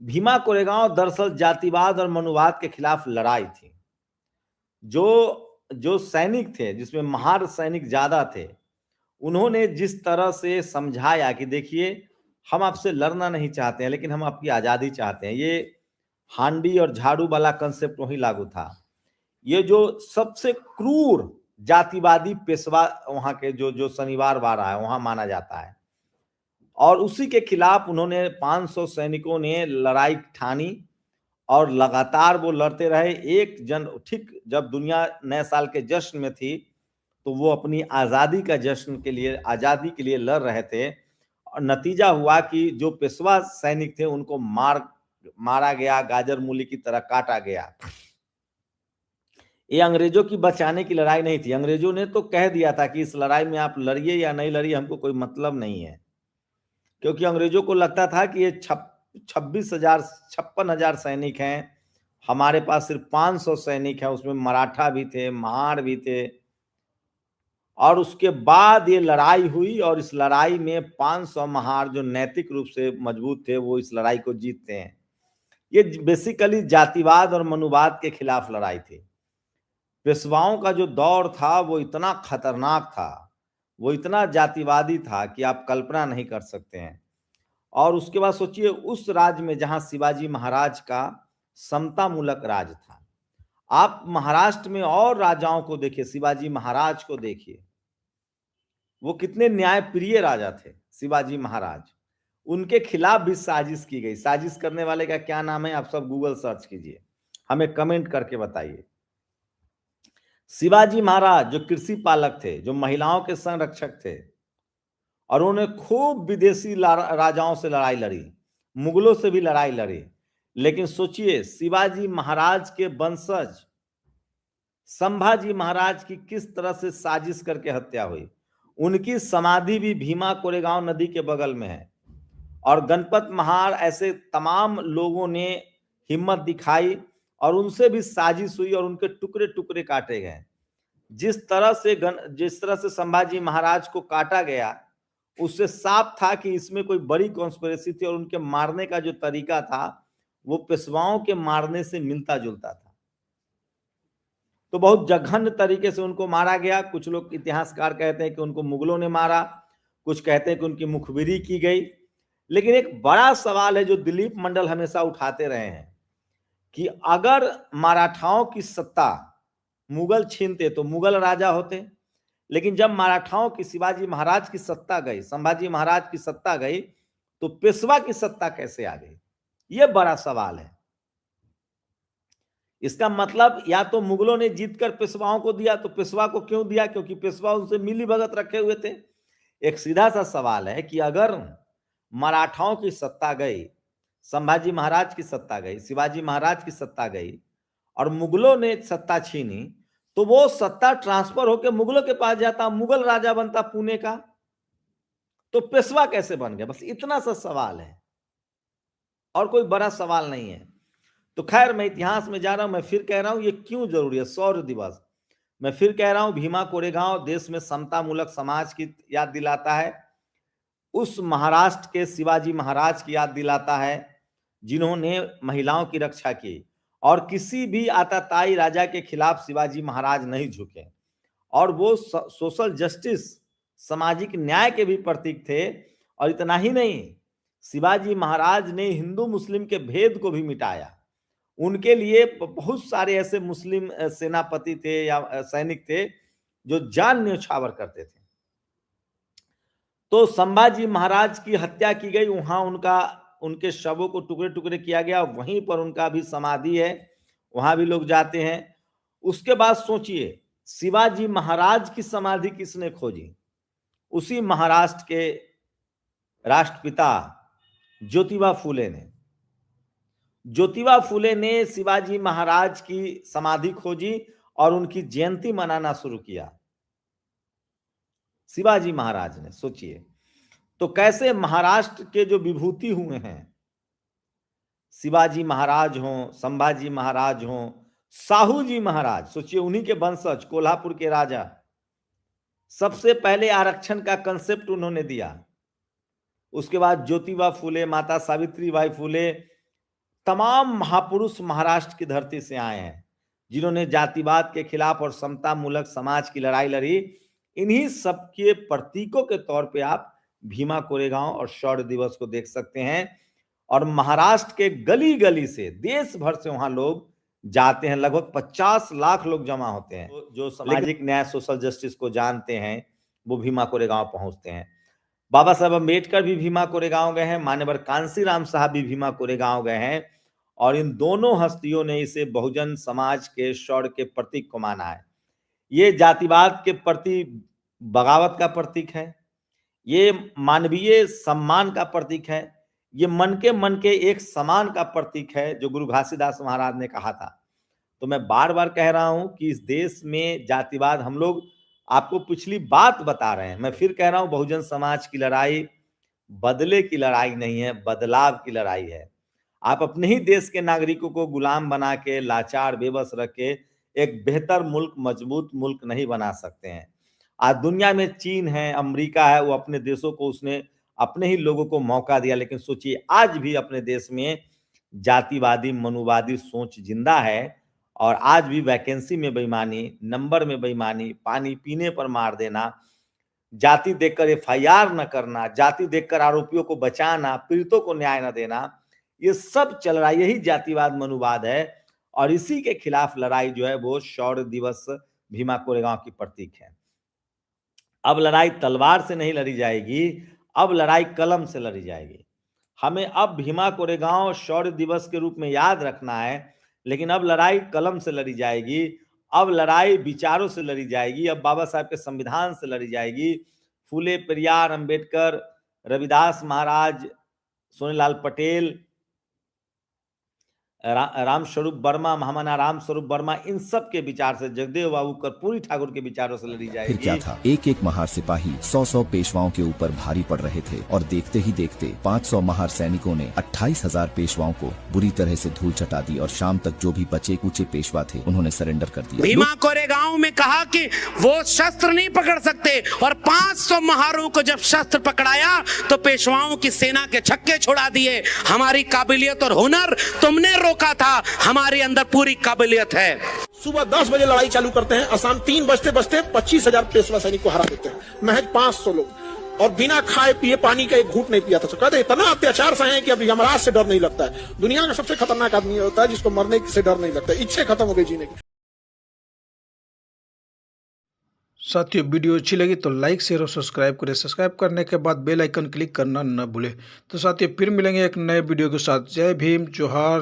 भीमा कोरेगांव दरअसल जातिवाद और मनुवाद के खिलाफ लड़ाई थी। जो जो सैनिक थे, जिसमें महार सैनिक ज्यादा थे, उन्होंने जिस तरह से समझाया कि देखिए, हम आपसे लड़ना नहीं चाहते हैं, लेकिन हम आपकी आजादी चाहते हैं। ये हांडी और झाड़ू वाला कंसेप्ट वहीं लागू था। ये जो सबसे क्रूर जातिवादी पेशवा वहां के जो जो शनिवार वार है वहां माना जाता है, और उसी के खिलाफ उन्होंने 500 सैनिकों ने लड़ाई ठानी और लगातार वो लड़ते रहे। ठीक जब दुनिया नए साल के जश्न में थी, तो वो अपनी आज़ादी का जश्न के लिए, आज़ादी के लिए लड़ रहे थे, और नतीजा हुआ कि जो पेशवा सैनिक थे उनको मारा गया, गाजर मूली की तरह काटा गया। ये अंग्रेजों की बचाने की लड़ाई नहीं थी। अंग्रेजों ने तो कह दिया था कि इस लड़ाई में आप लड़िए या नहीं लड़िए, हमको कोई मतलब नहीं है, क्योंकि अंग्रेजों को लगता था कि ये 56,000 सैनिक हैं, हमारे पास सिर्फ 500 सैनिक हैं, उसमें मराठा भी थे, महार भी थे। और उसके बाद ये लड़ाई हुई, और इस लड़ाई में 500 महार जो नैतिक रूप से मजबूत थे वो इस लड़ाई को जीतते हैं। ये बेसिकली जातिवाद और मनुवाद के खिलाफ लड़ाई थी। पेशवाओं का जो दौर था वो इतना खतरनाक था, वो इतना जातिवादी था कि आप कल्पना नहीं कर सकते हैं। और उसके बाद सोचिए, उस राज्य में जहां शिवाजी महाराज का समतामूलक राज था। आप महाराष्ट्र में और राजाओं को देखिए, शिवाजी महाराज को देखिए, वो कितने न्यायप्रिय राजा थे शिवाजी महाराज। उनके खिलाफ भी साजिश की गई। साजिश करने वाले का क्या नाम है, आप सब गूगल सर्च कीजिए, हमें कमेंट करके बताइए। शिवाजी महाराज जो कृषि पालक थे, जो महिलाओं के संरक्षक थे, और उन्होंने खूब विदेशी राजाओं से लड़ाई लड़ी, मुगलों से भी लड़ाई लड़ी। लेकिन सोचिए, शिवाजी महाराज के वंशज संभाजी महाराज की किस तरह से साजिश करके हत्या हुई। उनकी समाधि भी भीमा कोरेगांव नदी के बगल में है, और गणपत महार ऐसे तमाम लोगों ने हिम्मत दिखाई, और उनसे भी साजिश हुई, और उनके टुकड़े टुकड़े काटे गए। जिस तरह से संभाजी महाराज को काटा गया, उससे साफ था कि इसमें कोई बड़ी कॉन्स्पिरेसी थी, और उनके मारने का जो तरीका था वो पेशवाओं के मारने से मिलता जुलता था। तो बहुत जघन्य तरीके से उनको मारा गया। कुछ लोग इतिहासकार कहते हैं कि उनको मुगलों ने मारा, कुछ कहते हैं कि उनकी मुखबिरी की गई। लेकिन एक बड़ा सवाल है जो दिलीप मंडल हमेशा उठाते रहे हैं, कि अगर मराठाओं की सत्ता मुगल छीनते तो मुगल राजा होते, लेकिन जब मराठाओं की, शिवाजी महाराज की सत्ता गई, संभाजी महाराज की सत्ता गई, तो पेशवा की सत्ता कैसे आ गई? यह बड़ा सवाल है। इसका मतलब या तो मुगलों ने जीतकर पेशवाओं को दिया, तो पेशवा को क्यों दिया? क्योंकि पेशवा उनसे मिली भगत रखे हुए थे। एक सीधा सा सवाल है कि अगर मराठाओं की सत्ता गई, संभाजी महाराज की सत्ता गई, शिवाजी महाराज की सत्ता गई, और मुगलों ने सत्ता छीनी, तो वो सत्ता ट्रांसफर होकर मुगलों के पास जाता, मुगल राजा बनता पुणे का, तो पेशवा कैसे बन गया? बस इतना सा सवाल है, और कोई बड़ा सवाल नहीं है। तो खैर, मैं इतिहास में जा रहा हूं। मैं फिर कह रहा हूं, ये क्यों जरूरी है शौर्य दिवस? मैं फिर कह रहा हूं, भीमा कोरेगांव देश में समतामूलक समाज की याद दिलाता है, उस महाराष्ट्र के शिवाजी महाराज की याद दिलाता है, जिन्होंने महिलाओं की रक्षा की, और किसी भी आताताई राजा के खिलाफ शिवाजी महाराज नहीं झुके, और वो सोशल जस्टिस, सामाजिक न्याय के भी प्रतीक थे। और इतना ही नहीं, शिवाजी महाराज ने हिंदू मुस्लिम के भेद को भी मिटाया। उनके लिए बहुत सारे ऐसे मुस्लिम सेनापति थे या सैनिक थे जो जान न्यौछावर करते थे। तो संभाजी महाराज की हत्या की गई, वहां उनके शवों को टुकड़े टुकड़े किया गया, वहीं पर उनका भी समाधि है, वहां भी लोग जाते हैं। उसके बाद सोचिए, शिवाजी महाराज की समाधि किसने खोजी? उसी महाराष्ट्र के राष्ट्रपिता ज्योतिबा फूले ने। ज्योतिबा फूले ने शिवाजी महाराज की समाधि खोजी और उनकी जयंती मनाना शुरू किया, शिवाजी महाराज ने। सोचिए, तो कैसे महाराष्ट्र के जो विभूति हुए हैं, शिवाजी महाराज हों, संभाजी महाराज हों, साहू जी महाराज, सोचिए उन्हीं के वंशज, कोल्हापुर के राजा, सबसे पहले आरक्षण का कंसेप्ट उन्होंने दिया। उसके बाद ज्योतिबा फूले, माता सावित्रीबाई फूले, तमाम महापुरुष महाराष्ट्र की धरती से आए हैं, जिन्होंने जातिवाद के खिलाफ और समता मूलक समाज की लड़ाई लड़ी। इन्हीं सबके प्रतीकों के तौर पे आप भीमा कोरेगांव और शौर्य दिवस को देख सकते हैं। और महाराष्ट्र के गली गली से, देश भर से वहां लोग जाते हैं, लगभग 50 लाख लोग जमा होते हैं। जो सामाजिक न्याय, सोशल जस्टिस को जानते हैं, वो भीमा कोरेगांव पहुंचते हैं। बाबा साहब अम्बेडकर भी भीमा कोरेगांव गए हैं, मान्यवर कांसीराम साहब भी भीमा कोरेगांव गए हैं, और इन दोनों हस्तियों ने इसे बहुजन समाज के शौर्य के प्रतीक को माना है। ये जातिवाद के प्रति बगावत का प्रतीक है, ये मानवीय सम्मान का प्रतीक है, ये मन के एक समान का प्रतीक है, जो गुरु घासीदास महाराज ने कहा था। तो मैं बार बार कह रहा हूं कि इस देश में जातिवाद, हम लोग आपको पिछली बात बता रहे हैं, मैं फिर कह रहा हूं, बहुजन समाज की लड़ाई बदले की लड़ाई नहीं है, बदलाव की लड़ाई है। आप अपने ही देश के नागरिकों को गुलाम बना के, लाचार बेबस रख के एक बेहतर मुल्क, मजबूत मुल्क नहीं बना सकते हैं। आज दुनिया में चीन है, अमेरिका है, वो अपने देशों को, उसने अपने ही लोगों को मौका दिया, लेकिन सोचिए आज भी अपने देश में जातिवादी मनुवादी सोच जिंदा है, और आज भी वैकेंसी में बेईमानी, नंबर में बेईमानी, पानी पीने पर मार देना, जाति देखकर एफआईआर न करना, जाति देखकर आरोपियों को बचाना, पीड़ितों को न्याय न देना, ये सब चल रहा है। यही जातिवाद मनुवाद है, और इसी के खिलाफ लड़ाई जो है वो शौर्य दिवस भीमा कोरेगांव की प्रतीक है। अब लड़ाई तलवार से नहीं लड़ी जाएगी, अब लड़ाई कलम से लड़ी जाएगी। हमें अब भीमा कोरेगांव शौर्य दिवस के रूप में याद रखना है, लेकिन अब लड़ाई कलम से लड़ी जाएगी, अब लड़ाई विचारों से लड़ी जाएगी, अब बाबा साहब के संविधान से लड़ी जाएगी। फूले, पेरियार, अंबेडकर, रविदास महाराज, सोनेलाल पटेल, राम स्वरूप वर्मा, महामना राम स्वरूप वर्मा, इन सब के विचार से, जगदेव बाबू कर्पूरी ठाकुर के विचारों से लड़ी जाएगी। फिर क्या था, एक एक महार सिपाही 100-100 पेशवाओं के ऊपर भारी पड़ रहे थे, और देखते ही देखते 500 महार सैनिकों ने 28,000 पेशवाओं को बुरी तरह से धूल चटा दी, और शाम तक जो भी बचे कुचे पेशवा थे उन्होंने सरेंडर कर दिया। भीमा कोरेगांव में कहा कि वो शस्त्र नहीं पकड़ सकते, और 500 महारों को जब शस्त्र पकड़ाया तो पेशवाओं की सेना के छक्के छुड़ा दिए। हमारी काबिलियत और हुनर तुमने रोका था, हमारे अंदर पूरी काबिलियत है। सुबह 10 बजे लड़ाई चालू करते हैं, शाम 3 बजते बजते 25,000 पेशवा सैनिक को हरा देते हैं, महज 500 लोग, और बिना खाए पिए पानी का एक घूंट नहीं पिया था। तो कहते इतना अत्याचार सहे हैं कि अब यमराज से डर नहीं लगता है। दुनिया का सबसे खतरनाक आदमी होता है जिसको मरने से डर नहीं लगता, इच्छा खत्म हो गई जीने की। साथियों, वीडियो अच्छी लगी तो लाइक, शेयर और सब्सक्राइब करें। सब्सक्राइब करने के बाद बेल आइकन क्लिक करना न भूलें। तो साथियों, फिर मिलेंगे एक नए वीडियो के साथ। जय भीम, जोहार।